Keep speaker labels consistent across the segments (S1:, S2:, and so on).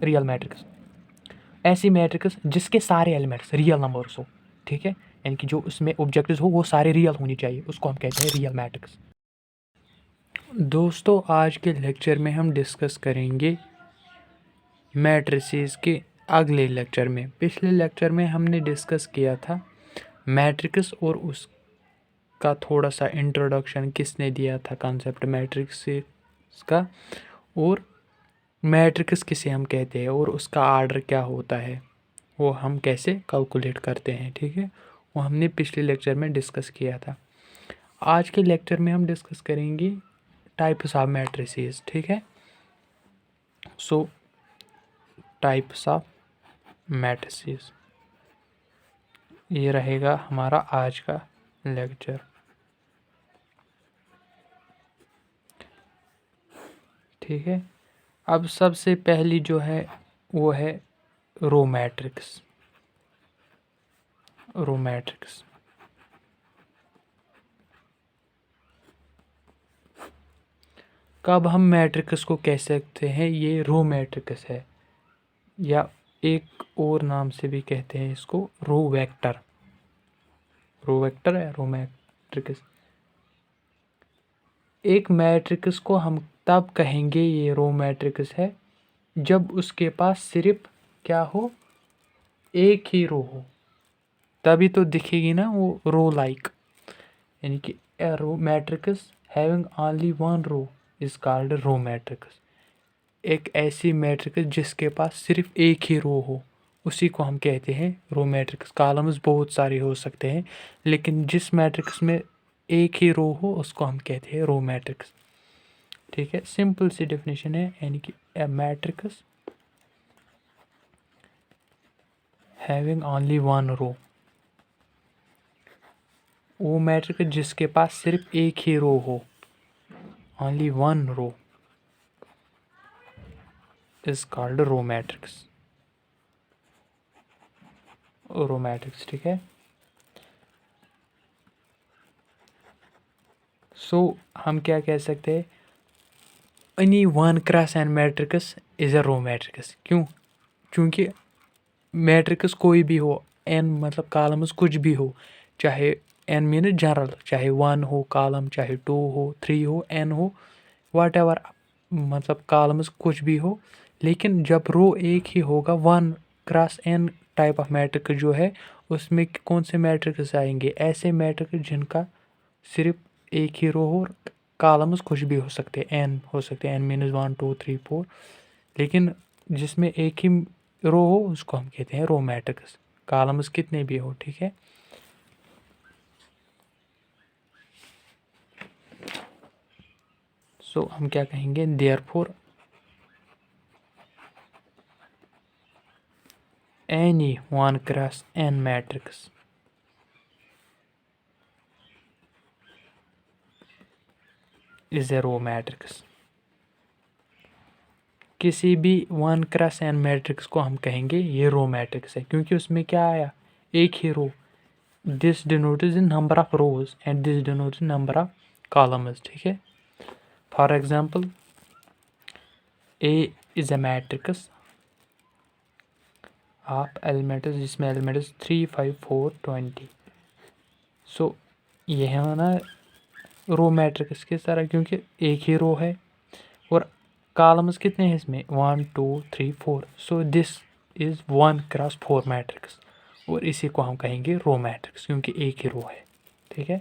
S1: Real matrix, ऐसी matrix जिसके सारे एलिमेंट्स रियल नंबर्स हो, ठीक है, यानी कि जो उसमें ऑब्जेक्टिव्स हो वो सारे रियल होनी चाहिए, उसको हम कहते हैं रियल मैट्रिक्स। दोस्तों आज के लेक्चर में हम डिस्कस करेंगे मैट्रिसेस के अगले लेक्चर में। पिछले लेक्चर में हमने डिस्कस किया था मैट्रिक्स और उसका थोड़ा सा इंट्रोडक्शन किसने दिया था, कॉन्सेप्ट मैट्रिक्स का, और मैट्रिक्स किसे हम कहते हैं और उसका आर्डर क्या होता है, वो हम कैसे कैलकुलेट करते हैं, ठीक है, वो हमने पिछले लेक्चर में डिस्कस किया था। आज के लेक्चर में हम डिस्कस करेंगे टाइप्स ऑफ मैट्रिसेस, ठीक है। सो टाइप्स ऑफ मैट्रिसेस, ये रहेगा हमारा आज का लेक्चर। ठीक है, अब सबसे पहली जो है वो है रो मैट्रिक्स। रो मैट्रिक्स कब हम मैट्रिक्स को कह सकते हैं ये रो मैट्रिक्स है, या एक और नाम से भी कहते हैं इसको रो वेक्टर। रो वेक्टर है रो मैट्रिक्स। एक मैट्रिक्स को हम तब कहेंगे ये रो मैट्रिक्स है जब उसके पास सिर्फ क्या हो, एक ही रो हो, तभी तो दिखेगी ना वो रो लाइक, यानी कि a row matrix having only one row is called row matrix. एक ऐसी मैट्रिक्स जिसके पास सिर्फ एक ही रो हो उसी को हम कहते हैं रो मैट्रिक्स। कॉलम्स बहुत सारे हो सकते हैं लेकिन जिस मैट्रिक्स में एक ही रो हो उसको हम कहते हैं रो मैट्रिक्स। ठीक है, सिंपल सी डेफिनेशन है, यानी कि a matrix having only one row, वो मैट्रिक्स जिसके पास सिर्फ एक ही रो हो, only one row is called row matrix. Row matrix, ठीक है। सो हम क्या कह सकते हैं, any one cross n matrix is a row matrix. क्यों? क्योंकि मैट्रिक्स कोई भी हो, एन मतलब कॉलम्स कुछ भी हो, चाहे एन मीन जनरल, चाहे वन हो कॉलम, चाहे टू हो, थ्री हो, एन हो, वाट एवर, मतलब कॉलम्स कुछ भी हो, लेकिन जब रो एक ही होगा, one cross n type of matrix जो है उसमें कौन से मैट्रिक्स आएंगे, ऐसे मैट्रिक्स जिनका सिर्फ एक ही रो हो, कॉलम्स कुछ भी हो सकते हैं, एन हो सकते हैं, एन मीनस 1 2 3 4, लेकिन जिसमें एक ही रो हो उसको हम कहते हैं रो मैट्रिक्स, कॉलम्स कितने भी हो, ठीक है। सो हम क्या कहेंगे, therefore any one cross n matrix is a row matrix. किसी भी वन क्रॉस एन मैट्रिक्स को हम कहेंगे ये रो मैट्रिक्स है, क्योंकि उसमें क्या आया, एक ही row. This denotes n number of rows and this denotes n number of columns, ठीक है। For example A is a matrix of elements जिसमें एलिमेंट्स 3 5 4 20। सो ये है ना रो मैट्रिक्स किस तरह, क्योंकि एक ही रो है और कॉलम्स कितने हैं इसमें, 1 2 3 4। So this is one cross four matrix, और इसी को हम कहेंगे रो मैट्रिक्स क्योंकि एक ही रो है, ठीक है।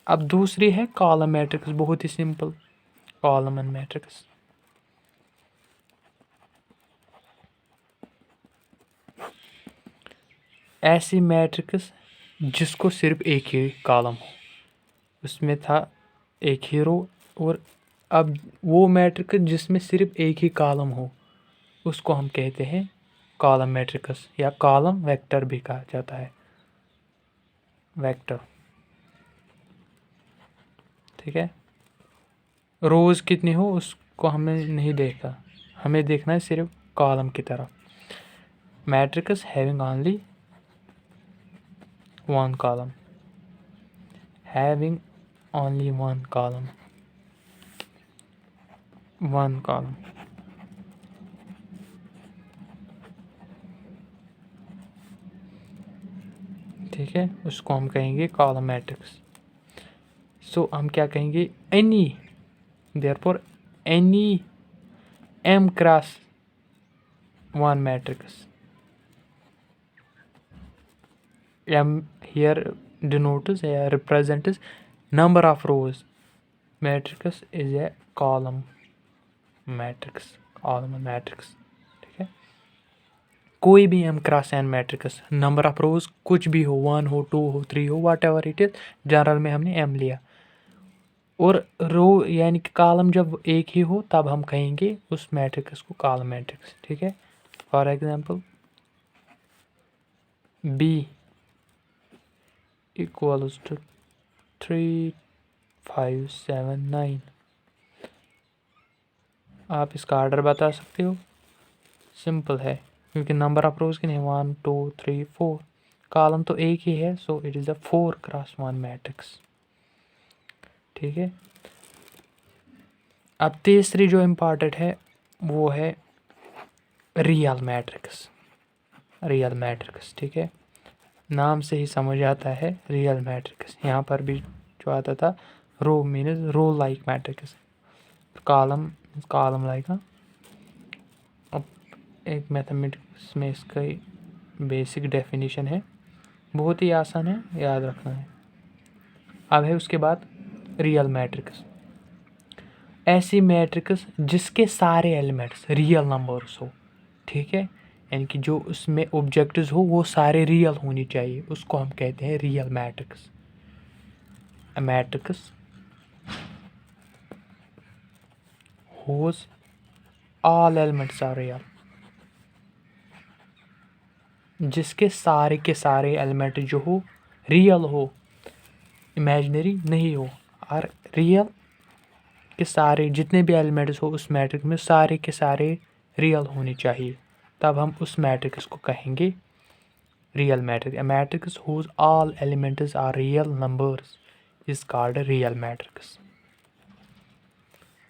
S1: अब दूसरी है कॉलम मैट्रिक्स, बहुत ही सिंपल, कॉलम मैट्रिक्स। ऐसी मैट्रिक्स जिसको सिर्फ एक ही कॉलम हो, उसमें था एक ही रो, और अब वो मैट्रिक्स जिसमें सिर्फ एक ही कॉलम हो उसको हम कहते हैं कॉलम मैट्रिक्स, या कॉलम वेक्टर भी कहा जाता है, वेक्टर, ठीक है। रोज़ कितनी हो उसको हमें नहीं देखा, हमें देखना है सिर्फ कॉलम की तरफ। Matrix having only one column, having only one column, one column. ठीक है, उसको हम कहेंगे कॉलम मैट्रिक्स। सो हम क्या कहेंगे, any, therefore any m cross 1 matrix, m here denotes या represents number of rows, matrix is a column matrix, ठीक है। कोई भी m cross n matrix, number of रोज कुछ भी हो, 1 हो, 2 हो, 3 हो, वाट एवर इट इज, जनरल में हमने m लिया, और रो यानी कि कॉलम जब एक ही हो तब हम कहेंगे उस मैट्रिक्स को कॉलम मैट्रिक्स, ठीक है। For example b equals to 3 5 7 9, आप इसका ऑर्डर बता सकते हो, सिंपल है क्योंकि नंबर ऑफ रोज कितने, 1 2 3 4, कॉलम तो एक ही है, so it is a 4 cross 1 matrix, ठीक है। अब तीसरी जो इम्पॉर्टेंट है वो है रियल मैट्रिक्स, ठीक है, नाम से ही समझ आता है रियल मैट्रिक्स। यहाँ पर भी जो आता था row means row like matrix, column like. अब एक मैथमेटिक्स में इसका बेसिक डेफिनेशन है, बहुत ही आसान है, याद रखना है। अब है उसके बाद रियल मैट्रिक्स, ऐसी मैट्रिक्स जिसके सारे एलिमेंट्स रियल नंबर्स हो, ठीक है, यानी कि जो उसमें ऑब्जेक्टिव्स हो वो सारे रियल होनी चाहिए, उसको हम कहते हैं real matrix. A matrix whose all elements are real, जिसके सारे के सारे एलिमेंट जो हो रियल हो, इमेजिनरी नहीं हो, और रियल के सारे जितने भी एलिमेंट्स हो उस मैट्रिक्स में सारे के सारे रियल होने चाहिए, तब हम उस मैट्रिक्स को कहेंगे real matrix. A matrix whose all elements are real numbers is called a real matrix.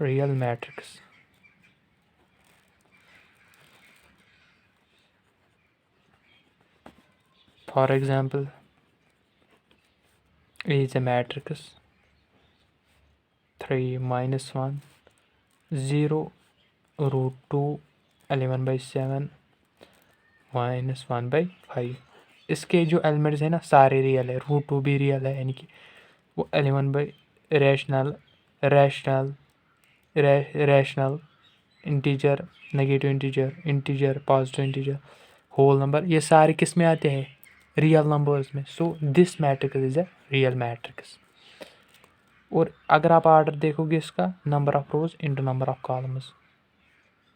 S1: Real matrix. For example, is a matrix 3 minus 1 0 root 2 11/7 minus 1/5। इसके जो एलिमेंट्स हैं ना सारे रियल है, रूट 2 भी रियल है, यानी कि वो 11 by rational integer, negative integer positive integer, whole number, ये सारे किस में आते हैं, रियल नंबर्स में। So this matrix is a real matrix. और अगर आप ऑर्डर देखोगे इसका, number of rows into number of columns,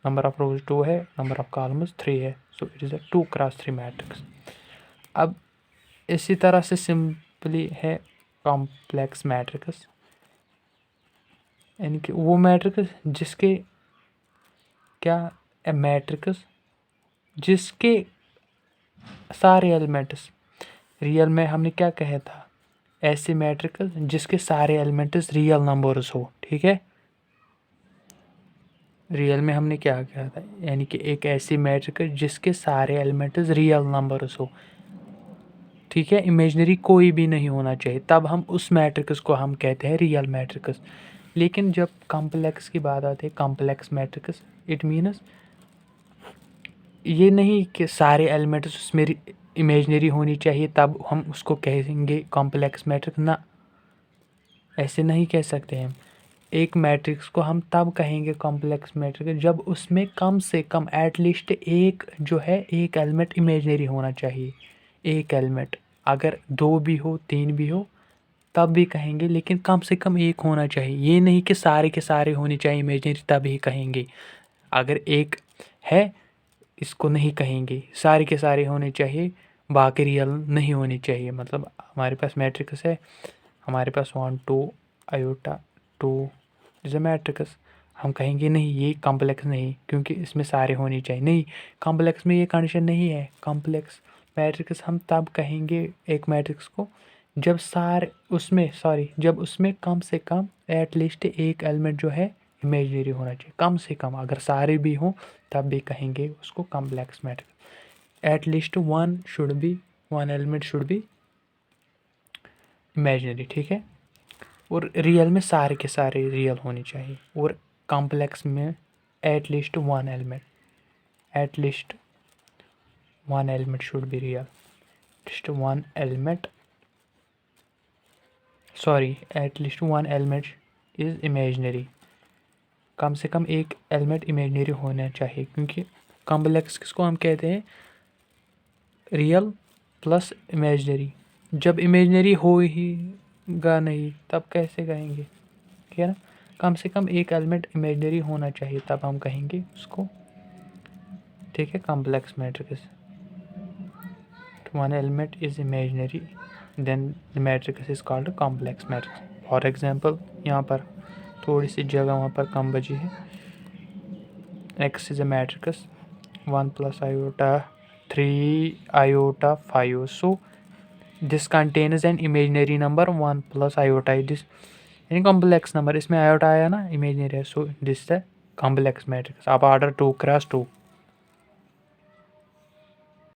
S1: number of rows 2 है, नंबर ऑफ कॉलम्स 3 है, so it is a 2 cross 3 matrix. अब इसी तरह से सिंपली है कॉम्प्लेक्स मैट्रिक्स, यानी कि वो मैट्रिक्स जिसके क्या, ए मैट्रिक्स जिसके सारे एलिमेंट्स रियल में, हमने क्या कहा था, ऐसे मैट्रिक्स जिसके सारे एलिमेंट्स रियल नंबर्स हो, ठीक है। रियल में हमने क्या कहा था, यानी कि एक ऐसी मैट्रिक्स जिसके सारे एलिमेंट्स रियल नंबर्स हो, ठीक है, इमेजिनरी कोई भी नहीं होना चाहिए, तब हम उस मैट्रिक्स को हम कहते हैं रियल मैट्रिक्स। लेकिन जब कॉम्प्लेक्स की बात आती है, कॉम्प्लेक्स मैट्रिक्स, इट मीन्स ये नहीं कि सारे एलिमेंट्स उसमें इमेजिनरी होनी चाहिए तब हम उसको कहेंगे कॉम्प्लेक्स मैट्रिक्स, ना, ऐसे नहीं कह सकते हम। एक मैट्रिक्स को हम तब कहेंगे कॉम्प्लेक्स मैट्रिक्स जब उसमें कम से कम एटलीस्ट एक जो है एक एलिमेंट इमेजिनरी होना चाहिए, एक एलिमेंट, अगर 2 भी हो 3 भी हो तब भी कहेंगे, लेकिन कम से कम एक होना चाहिए, ये नहीं कि सारे के सारे होने चाहिए इमेजिनरी तब ही कहेंगे। अगर एक है इसको नहीं कहेंगे, सारे के सारे होने चाहिए, बाकी रियल नहीं होने चाहिए। मतलब हमारे पास मैट्रिक्स है, हमारे पास 1 2 आयोटा 2 इज अ मैट्रिक्स, हम कहेंगे नहीं ये कॉम्प्लेक्स नहीं क्योंकि इसमें सारे होने चाहिए, नहीं, कॉम्प्लेक्स में ये कंडीशन नहीं है। कॉम्प्लेक्स मैट्रिक्स हम तब कहेंगे एक मैट्रिक्स को जब जब उसमें कम से कम एटलीस्ट एक एलिमेंट जो है इमेजिनरी होना चाहिए, कम से कम, अगर सारे भी हों तब भी कहेंगे उसको complex matrix. At least one element should be imaginary, ठीक है। और रियल में सारे के सारे रियल होने चाहिए, और कॉम्प्लेक्स में at least one element should be real, at least one element is imaginary. कम से कम एक एलिमेंट इमेजिनरी होना चाहिए, क्योंकि कॉम्प्लेक्स किसको हम कहते हैं, रियल प्लस इमेजिनरी। जब इमेजिनरी हो ही गा नहीं तब कैसे कहेंगे, ठीक है ना। कम से कम एक एलिमेंट इमेजिनरी होना चाहिए, तब हम कहेंगे उसको, ठीक है, complex matrix. One element is imaginary, then the matrix is called complex matrix. For example यहाँ पर थोड़ी सी जगह वहाँ पर कम बची है। X is a matrix 1 plus iota 3 iota 5. So this contains an imaginary number 1 plus iota. This यानी complex number, इसमें आयोटा आया ना, इमेजिनरी है, so this the complex matrix of order 2 cross 2।